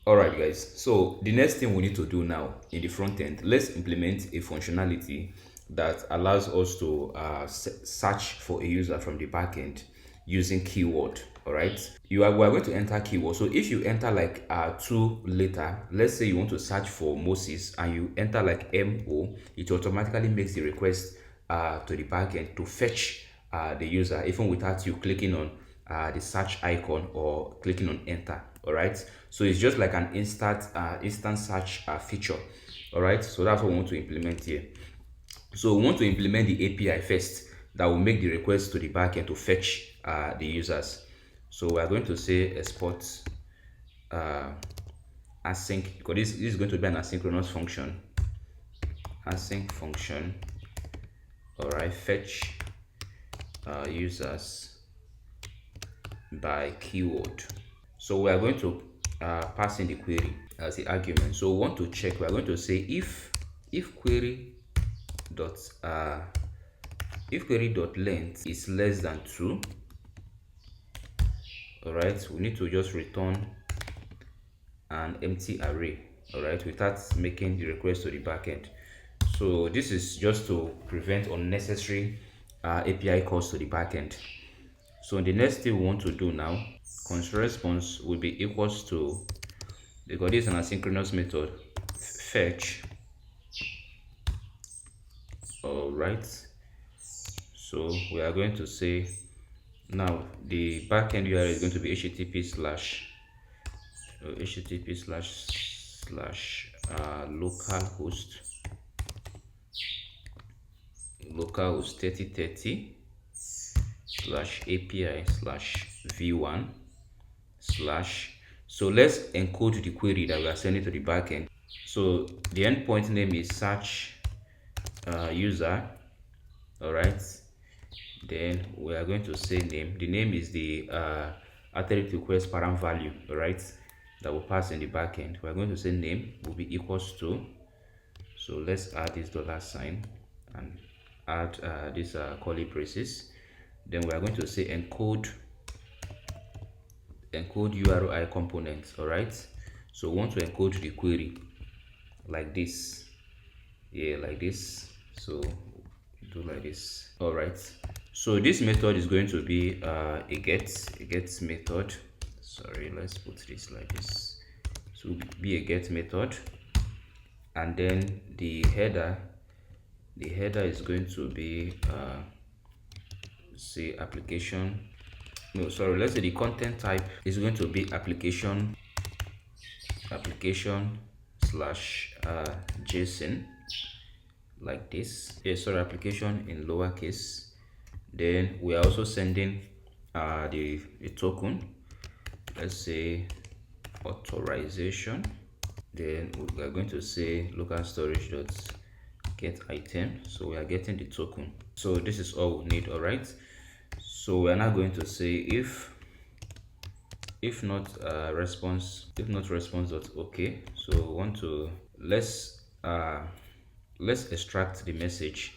All right, guys. So the next thing we need to do now in the front end, let's implement a functionality that allows us to search for a user from the backend using keyword. All right. We are going to enter keyword. So if you enter like two later, let's say you want to search for Moses and you enter like mo, it automatically makes the request to the backend to fetch the user even without you clicking on the search icon or clicking on enter. All right, so it's just like an instant search feature. All right, so that's what we want to implement here. So we want to implement the API first that will make the request to the backend to fetch the users. So we are going to say export uh, async, because this is going to be an asynchronous function. Async function. All right, fetch users by keyword. So we are going to pass in the query as the argument. So we want to check. We are going to say if query dot if query dot length is less than 2. All right, we need to just return an empty array. All right, without making the request to the backend. So this is just to prevent unnecessary API calls to the backend. So the next thing we want to do now, const response will be equals to, because this is an asynchronous method, fetch. All right, so we are going to say now the backend URL is going to be http slash localhost 3030 slash API slash v1 slash. So let's encode the query that we are sending to the backend. So the endpoint name is search user. All right, then we are going to say name. The name is the attribute request param value, all right, that will pass in the backend. We are going to say name will be equals to, so let's add this dollar sign and add this curly braces. Then we are going to say encode URI component. All right, so we want to encode the query like this, yeah, like this. So do like this. All right, so this method is going to be a get method. Sorry, let's put this like this. So be a get method, and then the header is going to be say application, no, sorry, let's say the content type is going to be application slash JSON, like this. Yeah, sorry, application in lowercase. Then we are also sending the token, let's say authorization. Then we are going to say local storage dot get item. So we are getting the token. So this is all we need. All right, so we are now going to say if not response dot okay. So we want to let's extract the message,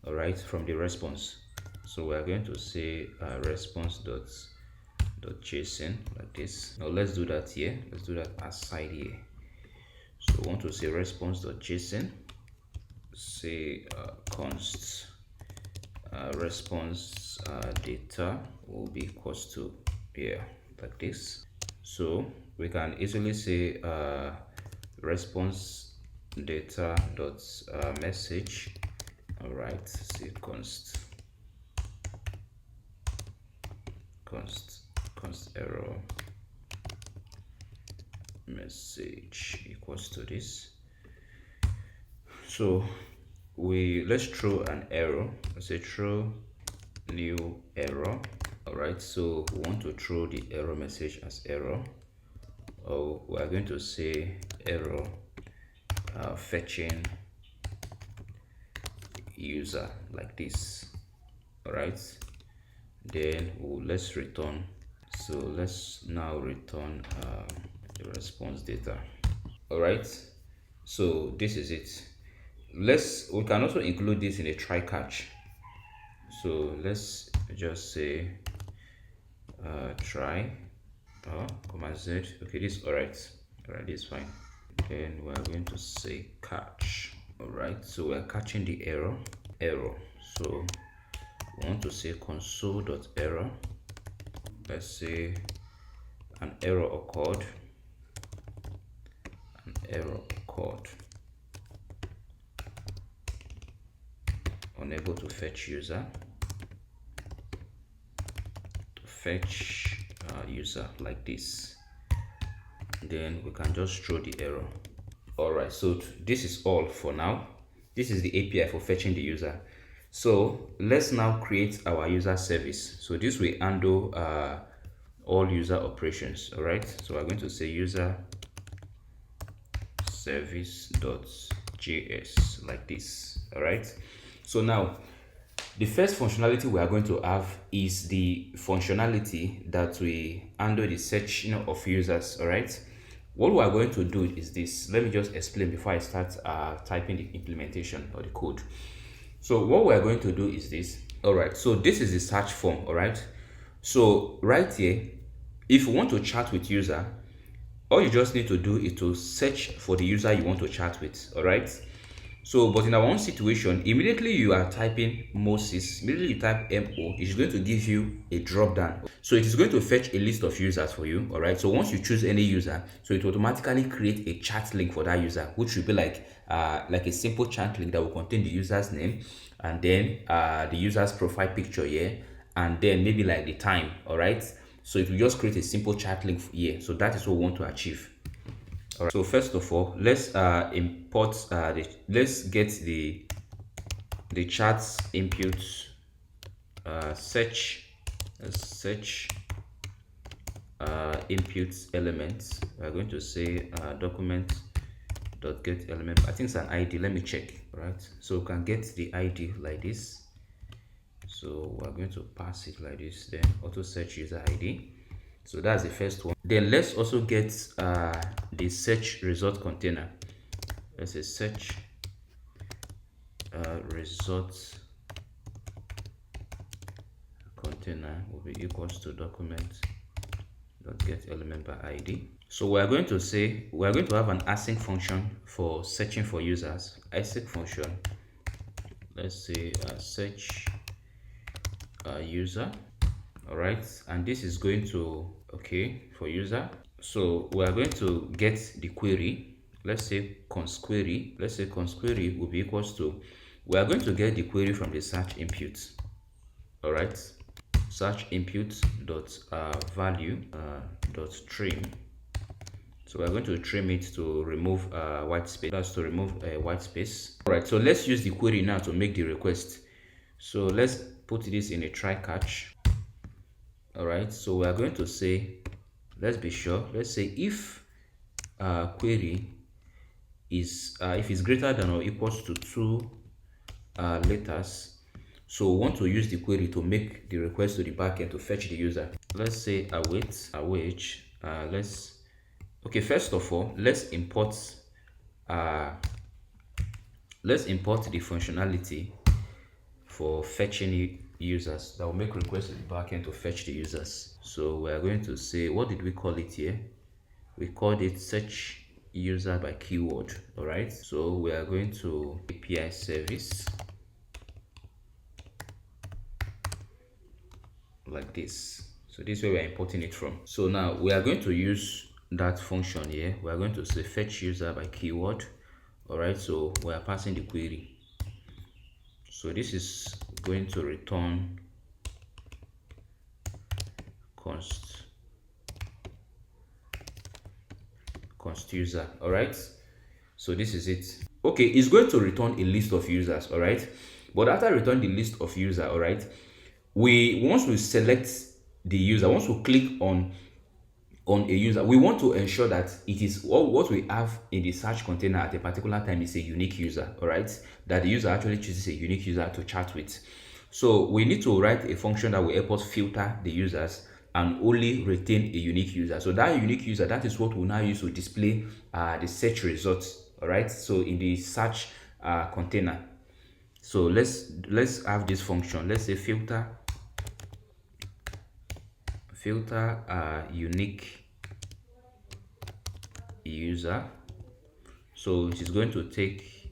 all right, from the response. So we are going to say response dot json like this. Now let's do that here. Let's do that aside here. So we want to say response dot json, say const response data will be equals to, yeah, like this. So we can easily say response data dot message. All right, say const error message equals to this. So let's throw an error. Let's say throw new error. All right, so we want to throw the error message as error. Oh, we are going to say error fetching user like this. All right, then let's return. So let's now return the response data. All right, so this is it. We can also include this in a try catch. So let's just say try command Z. Okay, this, all right. All right, this is fine. Then we are going to say catch. All right, so we are catching the error. So we want to say console.error. Let's say an error occurred. Unable to fetch user. User like this. Then we can just throw the error. All right, so this is all for now. This is the API for fetching the user. So let's now create our user service. So this will handle all user operations. All right, so we're going to say user service.js like this. All right, so now the first functionality we are going to have is the functionality that we handle the searching of users. All right, what we are going to do is this. Let me just explain before I start typing the implementation or the code. So what we are going to do is this. All right, so this is the search form. All right, so right here, if you want to chat with user, all you just need to do is to search for the user you want to chat with. All right, so but in our own situation, immediately you are typing Moses, immediately you type mo, it's going to give you a drop down. So it is going to fetch a list of users for you. All right, so once you choose any user, so it will automatically create a chat link for that user, which will be like a simple chat link that will contain the user's name, and then the user's profile picture here, and then maybe like the time. All right, so it will just create a simple chat link here. So that is what we want to achieve. All right, so first of all, let's import let's get the charts input search input elements. We're going to say document dot get element. I think it's an ID. Let me check. All right, so we can get the ID like this. So we're going to pass it like this, then auto search user ID. So that's the first one. Then let's also get the search result container. Let's say search result container will be equals to document dot get element by ID. So we are going to say we are going to have an async function for searching for users. Async function. Let's say search user. All right, and this is going to for user. So we are going to get the query. Let's say const query. Let's say const query will be equals to, we are going to get the query from the search input. All right, search input dot value dot trim. So we're going to trim it to remove white space. That's to remove white space. All right, so let's use the query now to make the request. So let's put this in a try catch. All right, so we are going to say, let's be sure, let's say if query is if it's greater than or equals to 2 letters, so we want to use the query to make the request to the backend to fetch the user. Let's say await first of all, let's import the functionality for fetching users that will make requests to the backend to fetch the users. So we are going to say, what did we call it here? We called it search user by keyword. All right, so we are going to API service like this. So this is where we are importing it from. So now we are going to use that function here. We are going to say fetch user by keyword. All right, so we are passing the query. So this is going to return const user. All right, so this is it. Okay, it's going to return a list of users. All right, but after return the list of user, all right, once we select the user, once we click on a user, we want to ensure that it is what we have in the search container at a particular time is a unique user. All right, that the user actually chooses a unique user to chat with. So we need to write a function that will help us filter the users and only retain a unique user. So that unique user, that is what we'll now use to display the search results. All right, so in the search container. So let's have this function. Let's say filter unique user. So it is going to take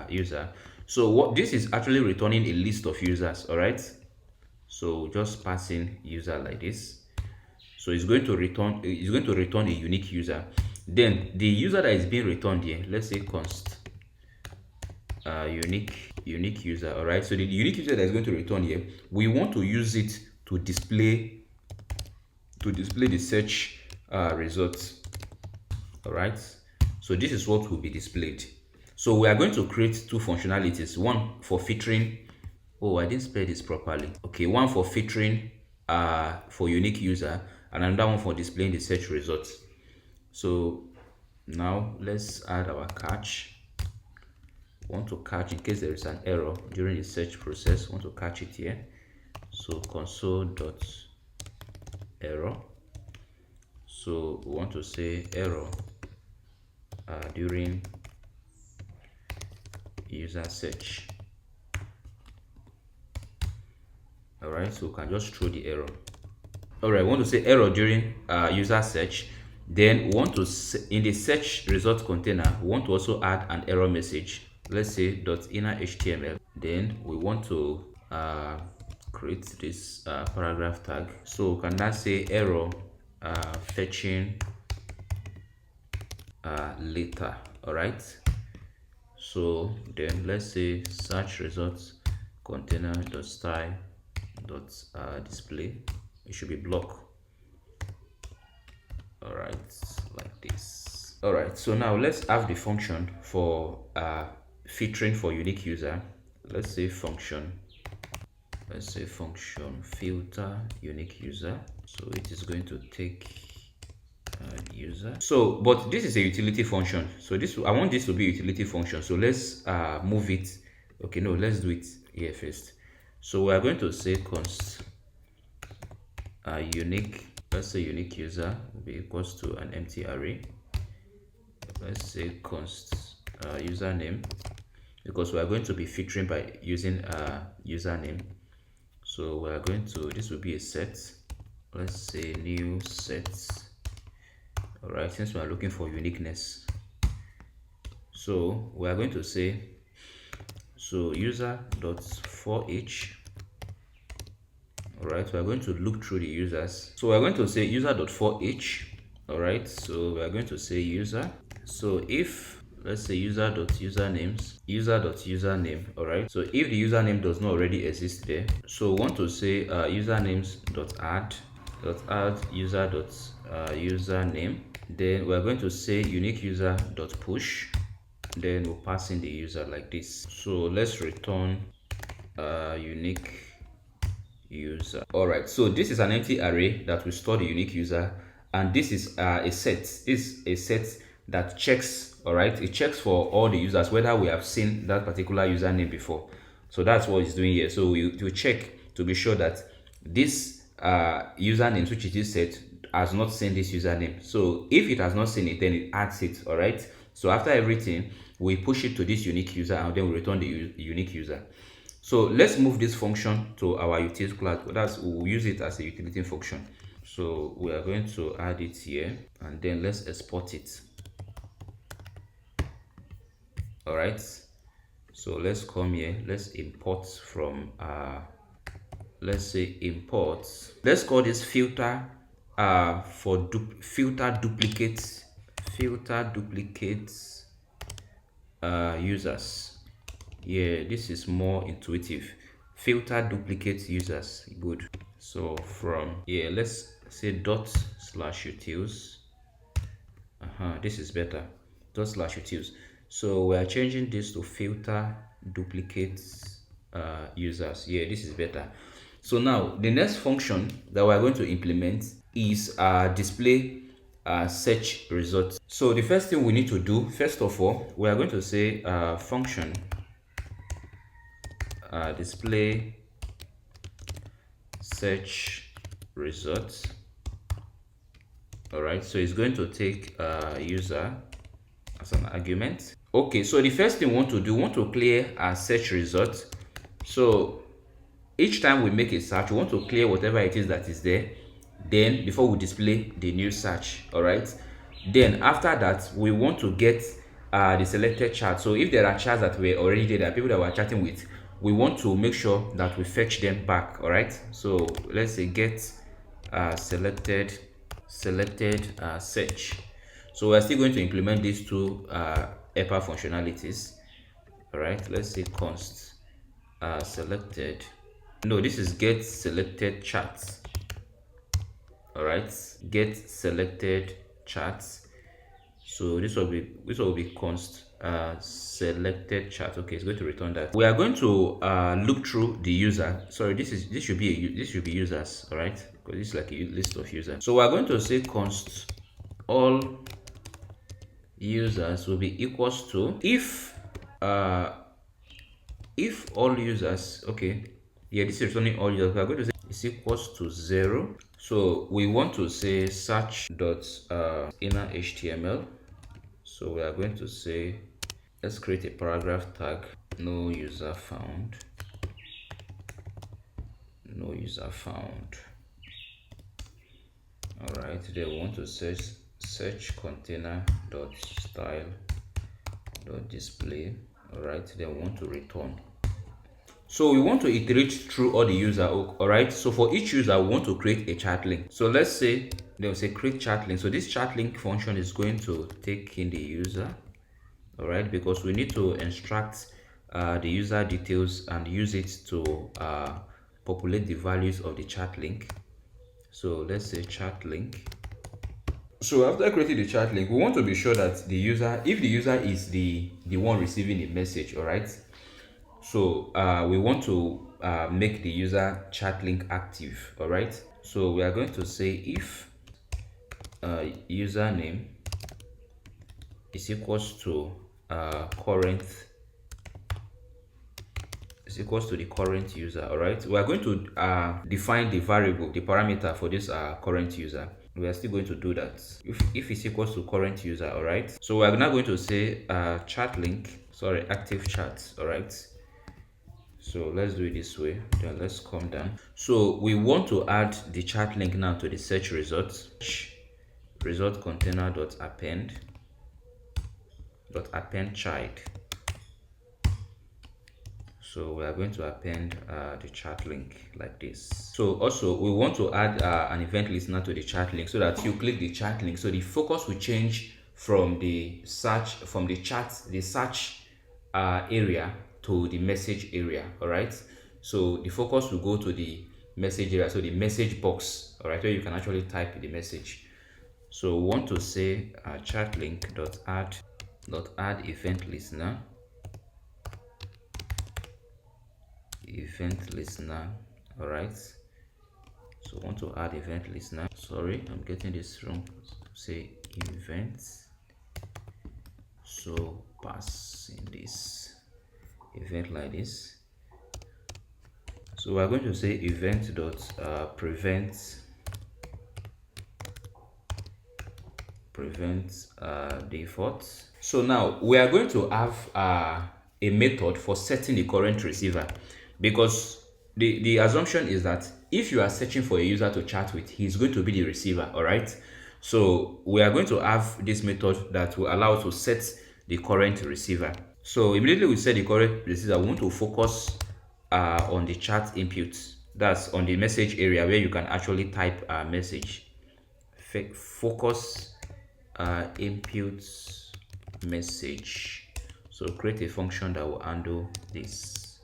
user. So what this is actually returning a list of users. All right, so just passing user like this. So it's going to return a unique user. Then the user that is being returned here, let's say const unique user. All right, so the unique user that is going to return here, we want to use it to display the search results. All right, so this is what will be displayed. So we are going to create two functionalities, one for filtering. Oh, I didn't spell this properly. Okay, one for filtering for unique user, and another one for displaying the search results. So now let's add our catch. Want to catch in case there is an error during the search process. Want to catch it here. So console.error. So we want to say error during user search. All right, so we can just throw the error. All right, we want to say error during user search. Then we want to in the search result container, we want to also add an error message. Let's say .inner HTML. Then we want to create this paragraph tag. So we can now say error fetching later. All right, so then let's say search results container .style display. It should be block. All right, like this. All right, so now let's have the function for filtering for unique user. Let's say function filter unique user. So it is going to take user. So but this is a utility function, so this I want this to be a utility function. So let's move it. Okay, no, let's do it here first. So we are going to say const unique, let's say unique user will be equals to an empty array. Let's say const username, because we are going to be filtering by using username. So we are going to, this will be a set. Let's say new set. All right, since we are looking for uniqueness, so we are going to say so user.forEach. All right, we are going to look through the users. So we are going to say user.forEach. All right, so we are going to say user. So if let's say user.username. All right, so if the username does not already exist there, so we want to say usernames.add user.username. Then we're going to say unique user.push. Then we'll pass in the user like this. So let's return unique user. All right, so this is an empty array that will store the unique user, and this is a set. This is a set that checks. All right, it checks for all the users whether we have seen that particular username before. So that's what it's doing here. So we check to be sure that this username, which it is set, has not seen this username. So if it has not seen it, then it adds it. All right, so after everything, we push it to this unique user, and then we return the unique user. So let's move this function to our utility class. We'll use it as a utility function. So we are going to add it here, and then let's export it. All right, so let's come here. Let's import from let's say import. Let's call this filter for filter duplicates users. Yeah, this is more intuitive. Filter duplicate users. Good. So from here, let's say ./utils. This is better. ./utils. So we are changing this to filter duplicates users. Yeah, this is better. So now the next function that we are going to implement is display search results. So the first thing we need to do, first of all, we are going to say function display search results. All right, so it's going to take user as an argument. Okay, so the first thing we want to do, we want to clear our search results. So each time we make a search, we want to clear whatever it is that is there, then before we display the new search. All right, Then after that, we want to get the selected chat. So if there are chats that were already there, that people that we're chatting with, we want to make sure that we fetch them back. All right, so let's say get selected search. So we're still going to implement these two helper functionalities. All right, let's say const selected. No, this is get selected chats. All right, get selected chats. So this will be const selected chat. Okay, it's going to return that. We are going to look through the user. Sorry, this should be users. All right, because this is like a list of users. So we are going to say const all users will be equals to if all users. Okay, yeah, this is returning all users. We are going to say is equals to 0. So we want to say search dot inner HTML. So we are going to say, let's create a paragraph tag, no user found. All right, then we want to search container dot style dot display. All right, then we want to return. So we want to iterate through all the user. All right, so for each user we want to create a chat link. So let's say they'll say create chat link. So this chat link function is going to take in the user. All right, because we need to extract the user details and use it to populate the values of the chat link. So let's say chat link. So after creating the chat link, we want to be sure that the user, if the user is the one receiving the message, all right, so we want to make the user chat link active. All right, so we are going to say if username is equals to current is equals to the current user. All right, we are going to define the variable, the parameter for this current user. We are still going to do that if it's equals to current user. All right, so we are now going to say chat link, sorry, active chat. All right, so let's do it this way. Then let's come down. So we want to add the chat link now to the search results. Result container dot append child. So we are going to append the chat link like this. So also we want to add an event listener to the chat link, so that you click the chat link, so the focus will change from the search area to the message area. All right, so the focus will go to the message area, so the message box, all right, where you can actually type the message. So we want to say chat link dot add event listener. All right, so I want to add event listener. Sorry, I'm getting this wrong. Say events, so pass in this event like this. So we're going to say event dot prevent default. So now we are going to have a method for setting the current receiver, because the assumption is that if you are searching for a user to chat with, he's going to be the receiver. All right, so we are going to have this method that will allow us to set the current receiver. So immediately we set the current receiver, we want to focus on the chat input, that's on the message area where you can actually type a message. Focus input message. So create a function that will handle this.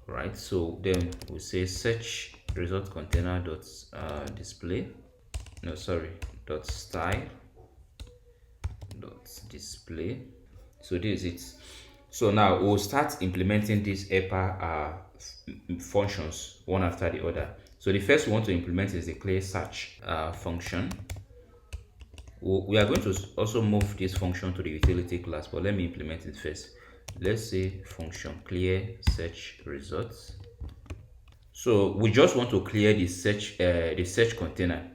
Right, so then we say search result container dot display, no, sorry, dot style dot display. So this is it. So now we'll start implementing these helper functions one after the other. So the first we want to implement is the clear search function. We are going to also move this function to the utility class, but let me implement it first. Let's say function clear search results. So we just want to clear the search container.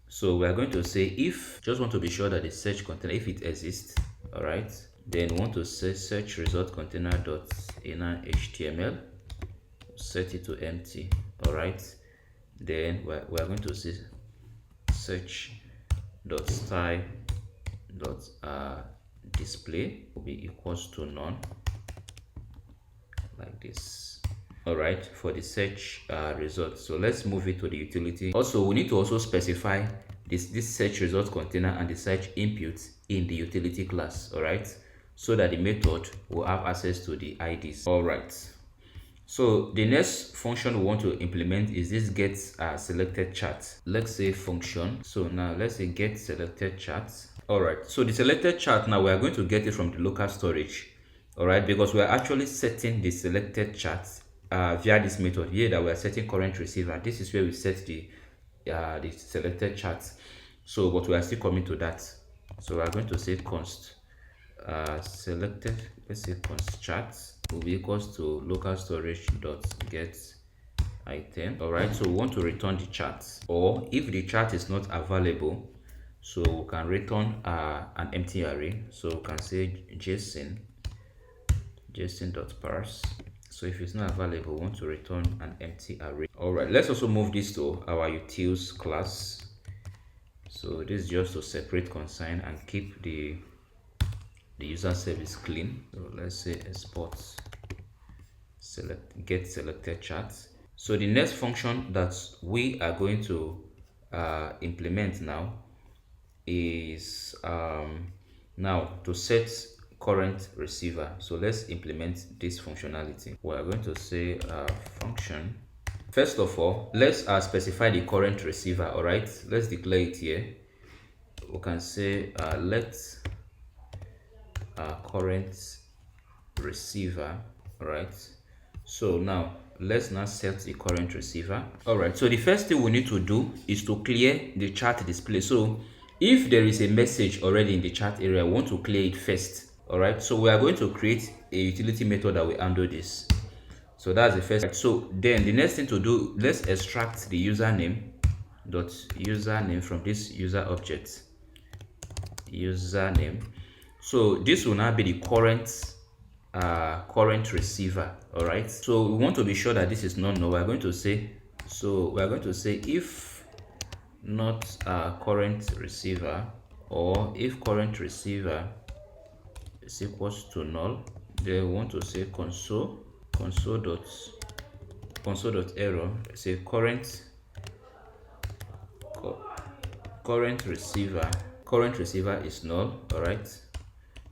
So we are going to say if, just want to be sure that the search container, if it exists, all right, then we want to say search result container dot inner HTML, set it to empty. All right, then we are going to say search dot style dot display will be equals to none, like this. All right, for the search result. So let's move it to the utility. Also, we need to also specify this search result container and the search input in the utility class. All right, so that the method will have access to the IDs. All right, so the next function we want to implement is this get selected chart. Let's say function. So now let's say get selected chart. All right, so the selected chart, now we are going to get it from the local storage. All right, because we are actually setting the selected chart via this method here that we are setting current receiver. This is where we set the selected chart. So but we are still coming to that. So we are going to say const selected, let's say const chart will be equals to local storage dot get item. All right, so we want to return the chart, or if the chart is not available, so we can return an empty array. So we can say json.parse. So if it's not available, we want to return an empty array. All right, let's also move this to our utils class. So this is just to separate consign and keep the user service clean. So let's say export get selected chart. So the next function that we are going to implement now is now to set current receiver. So let's implement this functionality. We are going to say function. First of all, let's specify the current receiver. All right, let's declare it here. We can say let current receiver. All right, so now let's now set the current receiver. All right, so the first thing we need to do is to clear the chart display. So if there is a message already in the chat area, we want to clear it first. All right, so we are going to create a utility method that will handle this. So that's the first. So then the next thing to do, let's extract the username from this user object username. So this will now be the current receiver. All right, so we want to be sure that this is not null. We're going to say, so we're going to say if not current receiver, or if current receiver is equals to null, then we want to say console.error, say current receiver is null. All right,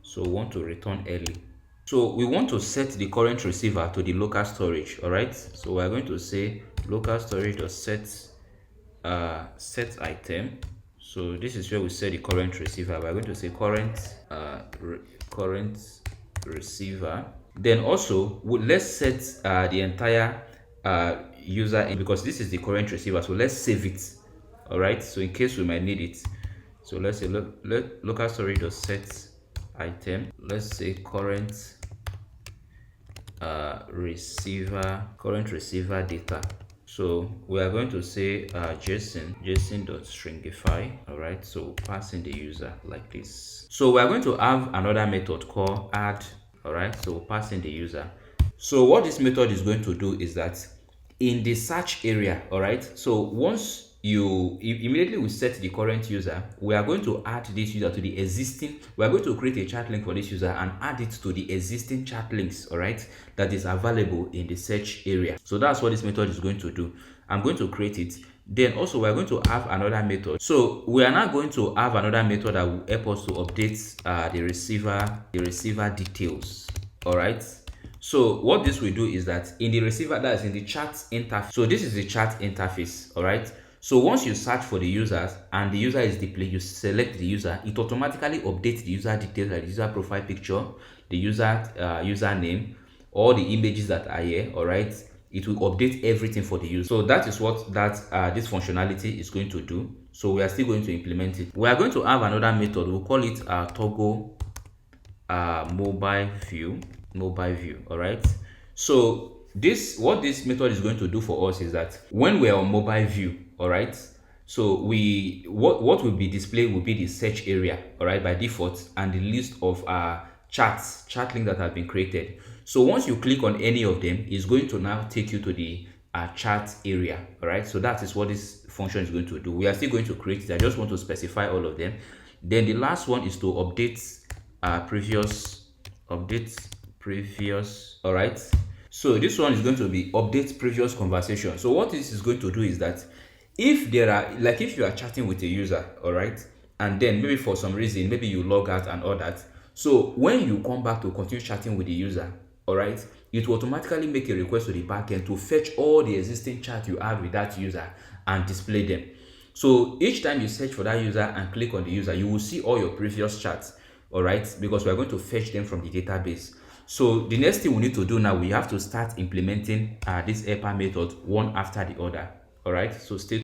so we want to return early. So we want to set the current receiver to the local storage. All right, so we're going to say local storage dot set item. So this is where we set the current receiver. We're going to say current receiver. Then also let's set the entire user, because this is the current receiver, so let's save it. All right, so in case we might need it. So let's say local storage dot set item. Let's say current receiver data. So we are going to say json.stringify. All right, so pass in the user like this. So we are going to have another method called add. All right, so we'll pass in the user. So what this method is going to do is that in the search area, all right, so once you immediately we set the current user, we are going to add this user to the existing, we are going to create a chat link for this user and add it to the existing chat links, all right, that is available in the search area. So that's what this method is going to do. I'm going to create it. Then also we're going to have another method. So we are now going to have another method that will help us to update the receiver details. All right, so what this will do is that in the receiver, that is in the chat interface, so this is the chat interface. All right, so once you search for the users and the user is displayed, you select the user, it automatically updates the user details, like the user profile picture, the user username, all the images that are here. All right, it will update everything for the user. So that is what this functionality is going to do. So we are still going to implement it. We are going to have another method. We'll call it toggle mobile view. All right, so what this method is going to do for us is that when we're on mobile view, all right, so what will be displayed will be the search area, all right, by default, and the list of chat links that have been created. So once you click on any of them, it's going to now take you to the chat area. All right, so that is what this function is going to do. We are still going to create it. I just want to specify all of them. Then the last one is to update previous. All right. So this one is going to be update previous conversation. So what this is going to do is that if there are, like, if you are chatting with a user, all right, and then maybe for some reason maybe you log out and all that, so when you come back to continue chatting with the user, all right, it will automatically make a request to the backend to fetch all the existing chat you have with that user and display them. So each time you search for that user and click on the user, you will see all your previous chats, all right, because we're going to fetch them from the database. So the next thing we need to do now, we have to start implementing this helper method one after the other. All right, so stay